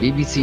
BBC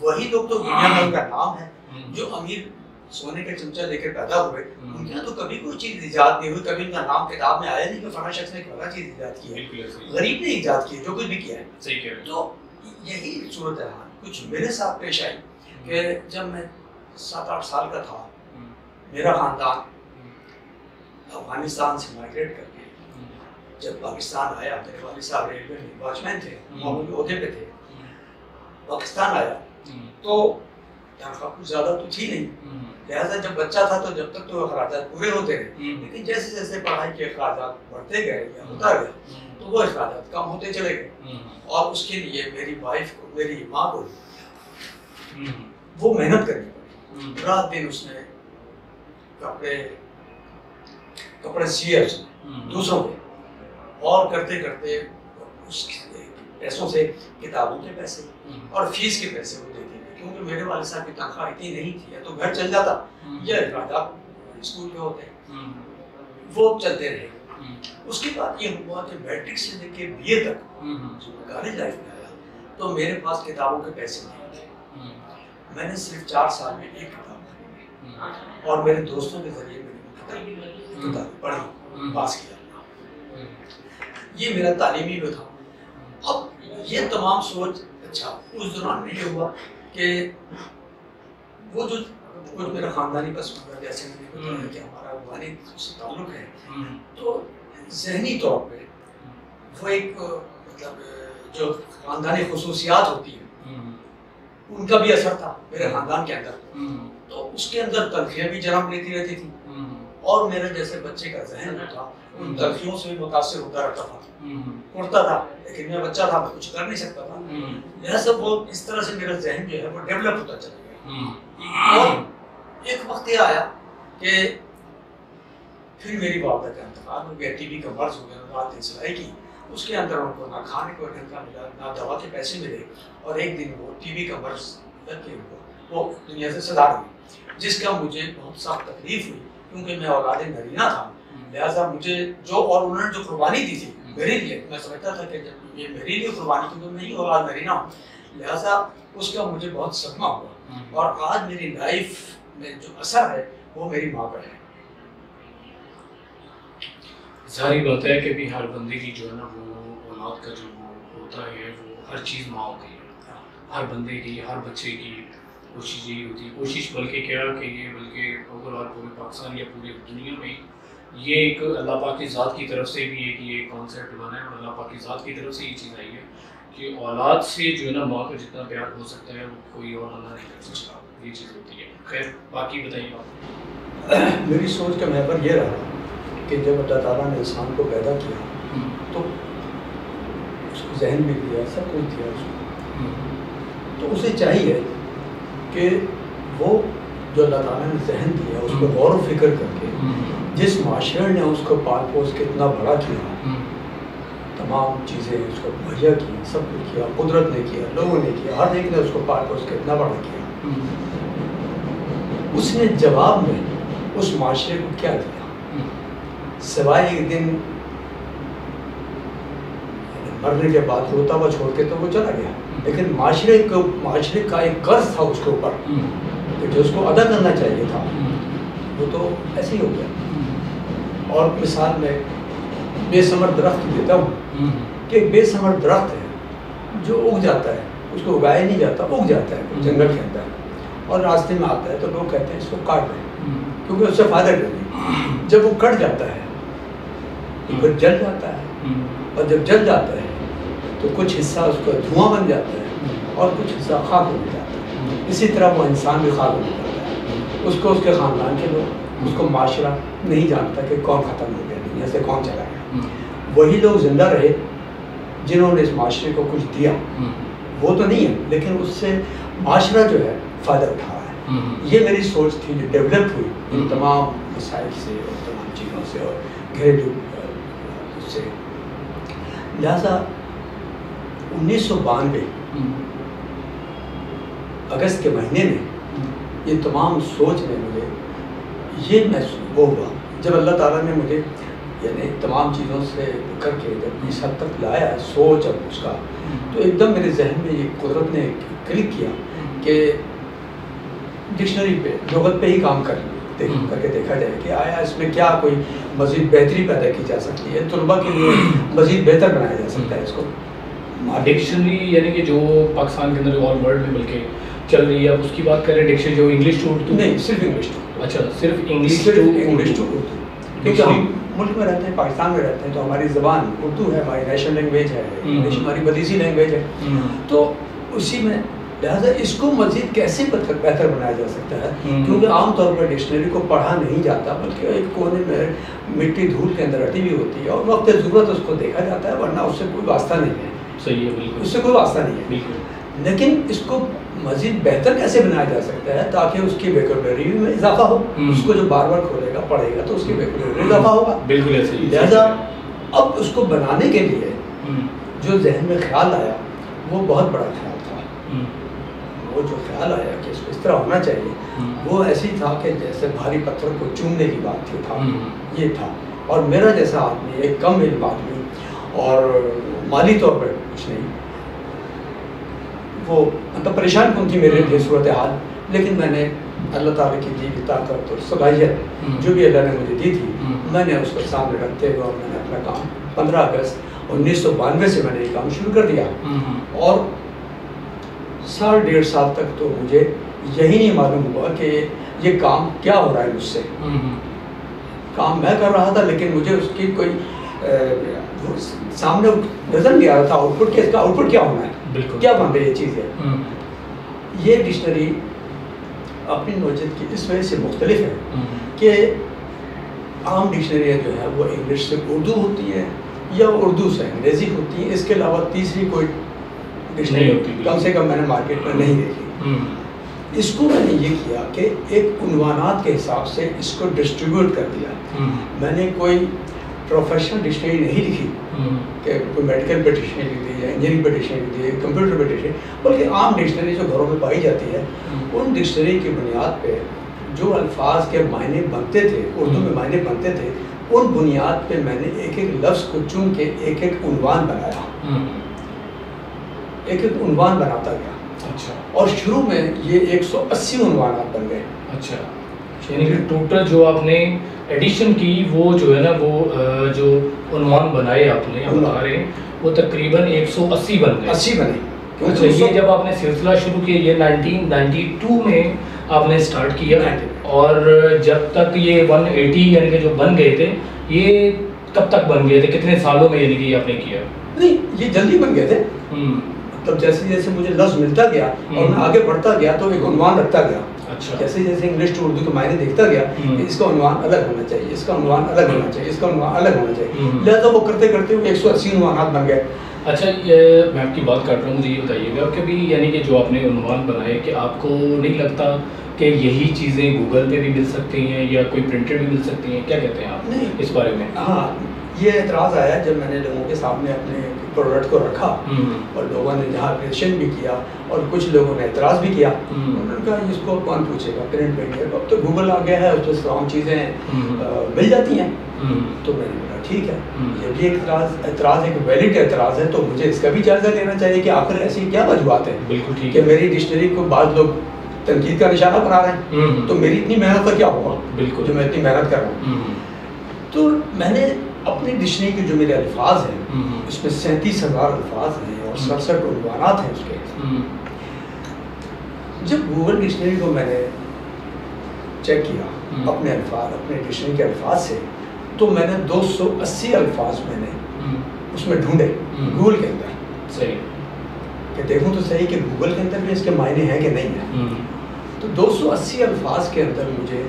وہی لوگ تو دنیا میں ان کا نام ہے. جو امیر سونے کے چمچہ لے کے پیدا ہوئے ان کے یہاں تو کبھی کوئی چیز ایجاد نہیں ہوئی, کبھی ان کا نام کتاب میں آیا نہیں کہ فلاں شخص نے فلاں چیز ایجاد کی ہے. غریب نے ایجاد کی ہے جو کچھ بھی کیا ہے. تو یہی صورت حال کچھ میرے ساتھ پیش آئی کہ جب میں 7-8 سال کا تھا, میرا خاندان افغانستان سے مائگریٹ کر کے جب پاکستان آیا, میرے والد صاحب ریلوے میں واچ مین تھے, معمولی عہدے پہ تھے, پاکستان آیا تو تنخواہ کچھ زیادہ تو تھی نہیں, لہٰذا جب بچہ تھا تو جب تک تو اخراجات پورے ہوتے رہے, لیکن جیسے جیسے پڑھائی کے اخراجات بڑھتے گئے یا ہوتا گیا تو وہ اخراجات کم ہوتے چلے گئے. اور اس کے لیے میری وائف کو, میری ماں کو وہ محنت کرنی پڑی. رات دن اس نے کپڑے سیے دوسروں کے, اور کرتے کرتے اس پیسوں سے کتابوں کے پیسے اور فیس کے پیسے وہ دیتے تھے, کیونکہ میرے والد صاحب کی تنخواہ اتنی نہیں تھی, یا تو گھر چل جاتا یا اخراجات اسکول کے ہوتے, وہ چلتے رہے. اس کے بعد یہ ہوا کہ میٹرک سے لے کے بی اے تک جو میں کالج لائف میں آیا تو میرے پاس کتابوں کے پیسے نہیں تھے. میں نے صرف 4 سال میں ایک کتاب خریدی اور میرے دوستوں کے ذریعے میں نے کتاب پڑھی, پاس کیا. یہ میرا تعلیمی وہ تھا. اب یہ تمام سوچ, اچھا اس دوران میں یہ ہوا کہ وہ جو کچھ میرا خاندانی پس منظر, جیسے میں نے بتایا کہ ہمارا والد سے تعلق ہے, تو ذہنی طور پہ وہ ایک مطلب جو خاندانی خصوصیات ہوتی ہیں ان کا بھی اثر تھا میرے خاندان کے اندر. تو اس کے اندر تلخیاں بھی جنم لیتی رہتی تھی, اور میرا جیسے بچے کا ذہن ہوتا ان تلخیوں سے بھی متاثر ہوتا رہتا تھا, اڑتا تھا, لیکن میں بچہ تھا, میں کچھ کر نہیں سکتا تھا. لہٰذا وہ اس طرح سے میرا ذہن جو ہے وہ ڈیولپ ہوتا چلا گیا. اور ایک وقت یہ آیا کہ پھر میری والدہ کا انتقال ہو گیا, ٹی بی کا مرض ہو گیا, رات دن سلائی کی, اس کے اندر ان کو نہ کھانے کو ڈھنگ کا ملا, نہ دوا کے پیسے ملے, اور ایک دن وہ ٹی بی کا مرض لگ کے وہ دنیا سے صدا ہوئی, جس کا مجھے بہت سخت تکلیف ہوئی, کیونکہ میں اولاد نرینہ تھا. لہٰذا مجھے جو, اور انہوں نے جو قربانی دی تھی میرے لیے, میں سمجھتا تھا کہ جب یہ میرے لیے قربانی, کیونکہ میں ہی اولاد نرینہ ہوں, لہٰذا اس کا مجھے بہت صدمہ ہوا. اور آج میری لائف میں جو اثر ہے وہ میری ماں پر ہے. ظاہری بات ہے کہ بھی ہر بندے کی جو ہے نا وہ اولاد کا جو ہوتا ہے وہ ہر چیز ماں ہوتی ہے, ہر بندے کی, ہر بچے کی کوشش یہی ہوتی ہے. کوشش بلکہ کیا کہ یہ بلکہ اوور آل پورے پاکستان یا پوری دنیا میں یہ ایک اللہ پاک کی ذات کی طرف سے بھی ایک یہ کانسیپٹ بنا ہے, اور اللہ پاک کی ذات کی طرف سے یہ چیز آئی ہے کہ اولاد سے جو ہے نا ماں کا جتنا پیار ہو سکتا ہے وہ کوئی اور اللہ نہیں کر سکتا. یہ چیز ہوتی ہے. خیر باقی بتائیے آپ. میری سوچ کا محور یہ رہا کہ جب اللہ تعالیٰ نے انسان کو پیدا کیا تو اس کو ذہن بھی دیا, سب کچھ دیا اس کو, تو اسے چاہیے کہ وہ جو اللہ تعالیٰ نے ذہن دیا اس کو غور و فکر کر کے, جس معاشرے نے اس کو پال پوس کے اتنا بڑا کیا, تمام چیزیں اس کو مہیا کی, سب کچھ کیا, قدرت نے کیا, لوگوں نے کیا, ہر ایک نے اس کو پال پوس کے اتنا بڑا کیا, اس نے جواب میں اس معاشرے کو کیا دیا سوائے ایک دن مرنے کے بعد روتا ہوا چھوڑ کے تو وہ چلا گیا, لیکن معاشرے کا ایک قرض تھا اس کے اوپر کہ جو اس کو ادا کرنا چاہیے تھا وہ تو ایسے ہی ہو گیا. اور مثال میں بے ثمر درخت دیتا ہوں کہ ایک بے ثمر درخت ہے جو اگ جاتا ہے, اس کو اگایا نہیں جاتا, اگ جاتا ہے جنگل کے اندر, اور راستے میں آتا ہے تو لوگ کہتے ہیں اس کو کاٹ دیں کیونکہ اس سے فائدہ کریں. جب وہ کٹ جاتا ہے تو پھر جل جاتا ہے, اور جب جل جاتا ہے تو کچھ حصہ اس کا دھواں بن جاتا ہے اور کچھ حصہ خاک ہو جاتا ہے. اسی طرح وہ انسان بھی خاک ہو جاتا ہے, اس کو اس کے خاندان کے لوگ, اس کو معاشرہ نہیں جانتا کہ کون ختم ہو گیا, دنیا سے کون چلا گیا. وہی لوگ زندہ رہے جنہوں نے اس معاشرے کو کچھ دیا, وہ تو نہیں ہے لیکن اس سے معاشرہ جو ہے فائدہ اٹھا رہا ہے. یہ میری سوچ تھی جو ڈیولپ ہوئی ان تمام مسائل سے اور تمام چیزوں سے اور گھریلو اس سے. لہٰذا 1992 اگست کے مہینے میں یہ تمام سوچ میں مجھے یہ محسوس ہوا جب اللہ تعالیٰ نے مجھے یعنی تمام چیزوں سے کر کے جب اس حد تک لایا سوچ اور اس کا, تو ایک دم میرے ذہن میں یہ قدرت نے کلک کیا کہ ڈکشنری پہ لغت پہ ہی کام کر کے دیکھا جائے کہ آیا اس میں کیا کوئی مزید بہتری پیدا کی جا سکتی ہے، طلباء کے لیے مزید بہتر بنایا جا سکتا ہے اس کو. ڈکشنری یعنی کہ جو پاکستان کے اندر آل ورلڈ میں بلکہ چل رہی ہے، اب اس کی بات کریں ڈکشنری جو انگلش ٹو اردو؟ نہیں، صرف انگلش ٹو. اچھا، صرف انگلش ٹو اردو. کیونکہ ہم ملک میں رہتے ہیں، پاکستان میں رہتے ہیں، تو ہماری زبان اردو ہے، ہماری نیشنل لینگویج ہے، انگلش ہماری بدیسی لینگویج ہے. تو اسی میں لہٰذا اس کو مزید کیسے بہتر بنایا جا سکتا ہے، کیونکہ عام طور پر ڈکشنری کو پڑھا نہیں جاتا، بلکہ ایک کونے میں مٹی دھول کے اندر رٹی ہوئی ہوتی ہے اور وقت ضرورت اس کو دیکھا جاتا ہے، ورنہ اس سے کوئی واسطہ نہیں ہے. صحیح ہے، بالکل اس سے کوئی واسطہ نہیں ہے. بالکل. لیکن اس کو مزید بہتر کیسے بنایا جا سکتا ہے تاکہ اس کی ویکیبلری میں اضافہ ہو. اس کو جو بار بار کھولے گا پڑھے گا تو اس کی ویکیبلری میں اضافہ ہوگا. بالکل ایسے ہی. لہٰذا اب اس کو بنانے کے لیے جو ذہن میں خیال آیا وہ بہت بڑا خیال تھا. وہ جو خیال آیا کہ اس کو اس طرح ہونا چاہیے، وہ ایسی تھا کہ جیسے بھاری پتھر کو چومنے کی بات تھی. یہ تھا. اور میرا جیسا آدمی، ایک کم علم آدمی اور مالی طور پر کچھ نہیں، وہ مطلب پریشان کن تھی میرے لیے صورتحال. لیکن میں نے اللہ تعالیٰ کی دی ہوئی طاقت اور صلاحیت جو بھی اللہ نے مجھے دی تھی، میں نے اس کو سامنے رکھتے ہوئے اور میں نے اپنا کام 15 اگست 1992 سے میں نے یہ کام شروع کر دیا. اور 1.5 سال تک تو مجھے یہی نہیں معلوم ہوا کہ یہ کام کیا ہو رہا ہے مجھ سے. کام میں کر رہا تھا لیکن مجھے اس کی کوئی سامنے نظر نہیں آ رہا تھا آؤٹ پٹ کہ اس کا آؤٹ پٹ کیا ہونا ہے، کیا بن رہی ہے چیز ہے. یہ ڈکشنری اپنی نوعیت کی اس وجہ سے مختلف ہے کہ عام ڈکشنریاں جو ہے وہ انگلش سے اردو ہوتی ہے یا اردو سے انگریزی ہوتی ہے. اس کے علاوہ تیسری کوئی ڈکشنری کم سے کم میں نے مارکیٹ میں نہیں دیکھی. اس کو میں نے یہ کیا کہ ایک عنوانات کے حساب سے اس کو ڈسٹریبیوٹ کر دیا. میں نے کوئی پروفیشنل ڈکشنری نہیں لکھی کہ کوئی میڈیکل پہ ڈکشنری لکھ دی ہے، انجینئرنگ پہ ڈکشنری لکھ دی ہے، کمپیوٹر پہ ڈکشنری، بلکہ عام ڈکشنری جو گھروں میں پائی جاتی ہے ان ڈکشنری کی بنیاد پہ جو الفاظ کے معنی بنتے تھے، اردو میں معنی بنتے تھے، ان بنیاد پہ میں نے ایک ایک لفظ کو چن کے ایک ایک عنوان بنایا. ایک ایک عنوان بناتا گیا. اچھا. اور شروع میں یہ 180 عنوانات بن گئے. اچھا. یعنی کہ ٹوٹل جو آپ نے ایڈیشن کی وہ جو ہے نا وہ جو عنوان بنائے آپ نے بتا رہے ہیں وہ تقریباً 180 بن گئے. 80 بنے. اچھا. یہ جب آپ نے سلسلہ شروع کیا یہ 1992 میں آپ نے اسٹارٹ کیا اور جب تک یہ 180 یعنی کہ جو بن گئے تھے یہ کب تک بن گئے تھے، کتنے سالوں میں یعنی کہ آپ نے کیا؟ نہیں یہ جلدی بن گئے تھے. مطلب جیسے جیسے مجھے لفظ ملتا گیا اور میں آگے بڑھتا گیا تو ایک عنوان رکھتا گیا. اچھا. جیسے جیسے انگلش ٹو اردو کے معنی دیکھتا گیا کہ اس کا عنوان الگ ہونا چاہیے، اس کا عنوان الگ ہونا چاہیے، اس کا عنوان الگ ہونا چاہیے. لہٰذا وہ کرتے کرتے 180 عنوانات بن گئے. اچھا. یہ میں آپ کی بات کر رہا ہوں، مجھے یہ بتائیے گا کہ بھی یعنی کہ جو آپ نے عنوان بنائے کہ آپ کو نہیں لگتا کہ یہی چیزیں گوگل پہ بھی مل سکتی ہیں یا کوئی پرنٹڈ بھی مل سکتی ہیں، کیا کہتے ہیں آپ اس بارے میں؟ ہاں یہ اعتراض آیا جب میں نے لوگوں کے سامنے اپنے پروڈکٹ کو رکھا اور لوگوں نے جہاں اپریشین بھی کیا اور کچھ لوگوں نے اعتراض بھی کیا. انہوں نے کہا اس کو کون پوچھے گا، پرنٹ پہ اب تو گوگل آ گیا ہے، اس پہ تمام چیزیں مل جاتی ہیں. تو میں نے کہا ٹھیک ہے، یہ بھی اعتراض ایک ویلڈ اعتراض ہے، تو مجھے اس کا بھی جائزہ لینا چاہیے کہ آخر ایسی کیا وجوہات ہیں. بالکل ٹھیک کہ میری ڈکشنری کو بعض لوگ تنقید کا نشانہ بنا رہے ہیں، تو میری اتنی محنت کا کیا ہوگا بالکل جو میں اتنی محنت کر رہا ہوں. تو میں نے اپنی ڈکشنری کے جو میرے الفاظ ہیں اس میں 37,000 الفاظ ہیں اور 67 عنوانات ہیں اس کے. جب گوگل ڈکشنری کو میں نے چیک کیا اپنے الفاظ، اپنے ڈکشنری کے الفاظ سے، تو میں نے 280 الفاظ میں نے اس میں ڈھونڈے گوگل کے اندر. صحیح. کہ دیکھوں تو صحیح کہ گوگل کے اندر بھی اس کے معنی ہیں کہ نہیں ہیں. تو 280 الفاظ کے اندر مجھے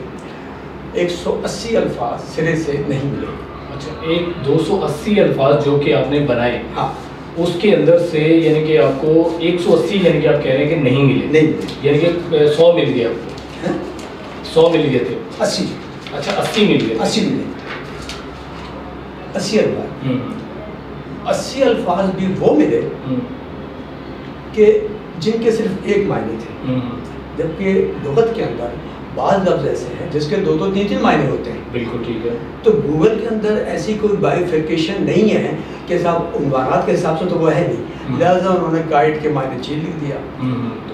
180 الفاظ سرے سے نہیں ملے. اچھا. ایک 280 الفاظ جو کہ آپ نے بنائے، ہاں، اس کے اندر سے یعنی کہ آپ کو 180 یعنی کہ آپ کہہ رہے ہیں کہ نہیں ملے، یعنی کہ 100 مل گیا آپ کو. 100 مل گئے تھے. 80. اچھا 80 مل گئے. 80 ملے. 80 الفاظ. 80 الفاظ بھی وہ ملے کہ جن کے صرف ایک معنی تھے، جبکہ لغت کے اندر بعض لفظ ایسے ہیں جس کے 2 3 معنی ہوتے ہیں. بالکل ٹھیک ہے. تو گوگل کے اندر ایسی کوئی بائیفرکیشن نہیں ہے کہ صاحب عنوانات کے حساب سے تو وہ ہے نہیں. لہٰذا انہوں نے گائیڈ کے معنی چیز لکھ دیا. تو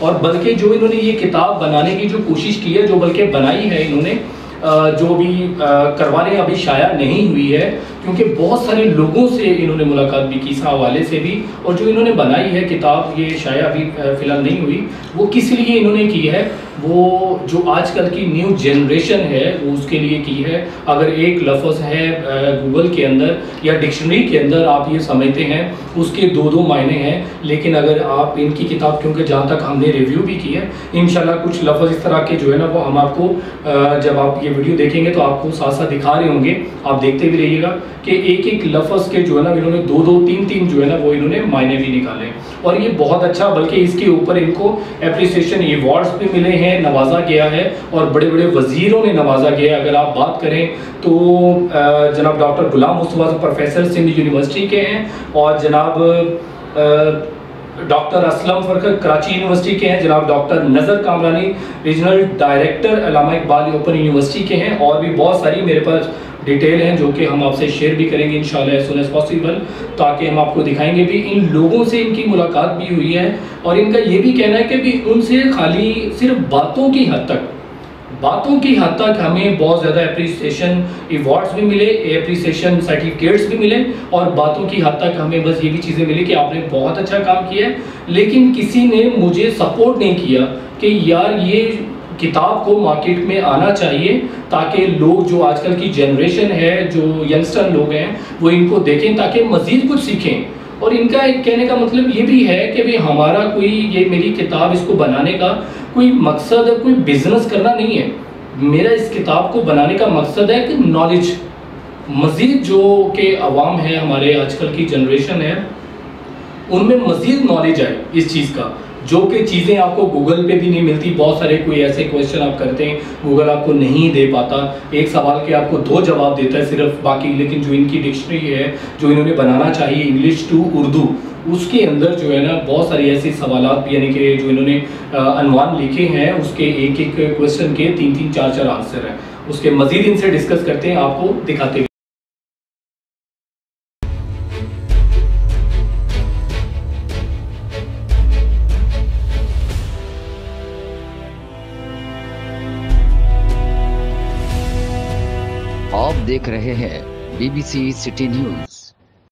اور بلکہ جو انہوں نے یہ کتاب بنانے کی جو کوشش کی ہے، جو بلکہ بنائی ہے انہوں نے، جو بھی کروا رہے ہیں، ابھی شائع نہیں ہوئی ہے، کیونکہ بہت سارے لوگوں سے انہوں نے ملاقات بھی کی اس حوالے سے بھی، اور جو انہوں نے بنائی ہے کتاب، یہ شائع ابھی فی الحال نہیں ہوئی، وہ کس لیے انہوں نے کی ہے، وہ جو آج کل کی نیو جنریشن ہے وہ اس کے لیے کی ہے۔ اگر ایک لفظ ہے گوگل کے اندر یا ڈکشنری کے اندر آپ یہ سمجھتے ہیں اس کے دو معنی ہیں، لیکن اگر آپ ان کی کتاب، کیونکہ جہاں تک ہم نے ریویو بھی کی ہے، انشاءاللہ کچھ لفظ اس طرح کے جو ہے نا وہ ہم آپ کو جب آپ یہ ویڈیو دیکھیں گے تو آپ کو ساتھ ساتھ دکھا رہے ہوں گے، آپ دیکھتے بھی رہیے گا کہ ایک لفظ کے جو ہے نا انہوں نے دو تین جو ہے نا وہ انہوں نے معنی بھی نکالے، اور یہ بہت اچھا، بلکہ اس کے اوپر ان کو اپریسیشن ایوارڈز بھی ملے ہیں، نوازا گیا ہے، اور بڑے بڑے وزیروں نے نوازا گیا ہے۔ اگر آپ بات کریں تو جناب doctor Ghulam Mustafa professor Sindh university کے ہیں، اور جناب ڈاکٹر اسلم فرقت کراچی یونیورسٹی کے ہیں، جناب ڈاکٹر نظر کامرانی ریجنل ڈائریکٹر علامہ اقبال اوپن یونیورسٹی کے ہیں، اور بھی بہت ساری میرے پاس ڈیٹیل ہیں جو کہ ہم آپ سے شیئر بھی کریں گے انشاءاللہ as soon as possible، تاکہ ہم آپ کو دکھائیں گے بھی۔ ان لوگوں سے ان کی ملاقات بھی ہوئی ہے، اور ان کا یہ بھی کہنا ہے کہ بھی ان سے خالی صرف باتوں کی حد تک ہمیں بہت زیادہ اپریسیشن ایوارڈز بھی ملے، اپریسیشن سرٹیفکیٹس بھی ملے، اور باتوں کی حد تک ہمیں بس یہ بھی چیزیں ملی کہ آپ نے بہت اچھا کام کیا ہے، لیکن کسی نے مجھے سپورٹ نہیں کیا کہ یار یہ کتاب کو مارکیٹ میں آنا چاہیے، تاکہ لوگ جو آج کل کی جنریشن ہے، جو ینگسٹر لوگ ہیں، وہ ان کو دیکھیں تاکہ مزید کچھ سیکھیں۔ اور ان کا ایک کہنے کا مطلب یہ بھی ہے کہ ہمارا کوئی یہ میری کتاب اس کو بنانے کا کوئی مقصد ہے، کوئی بزنس کرنا نہیں ہے، میرا اس کتاب کو بنانے کا مقصد ہے کہ نالج مزید جو کہ عوام ہے، ہمارے آج کل کی جنریشن ہے، ان میں مزید نالج آئے اس چیز کا، جو کہ چیزیں آپ کو گوگل پہ بھی نہیں ملتی۔ بہت سارے کوئی ایسے کویشچن آپ کرتے ہیں گوگل آپ کو نہیں دے پاتا، ایک سوال کے آپ کو 2 جواب دیتا ہے صرف، باقی لیکن جو ان کی ڈکشنری ہے جو انہوں نے بنانا چاہیے انگلش ٹو اردو، اس کے اندر جو ہے نا بہت ساری ایسی سوالات، یعنی کہ جو انہوں نے عنوان لکھے ہیں اس کے ایک کویشچن کے 3 4 آنسر ہیں، اس کے مزید ان سے ڈسکس کرتے ہیں، آپ کو دکھاتے ہیں۔ آپ دیکھ رہے ہیں BBC سٹی نیوز۔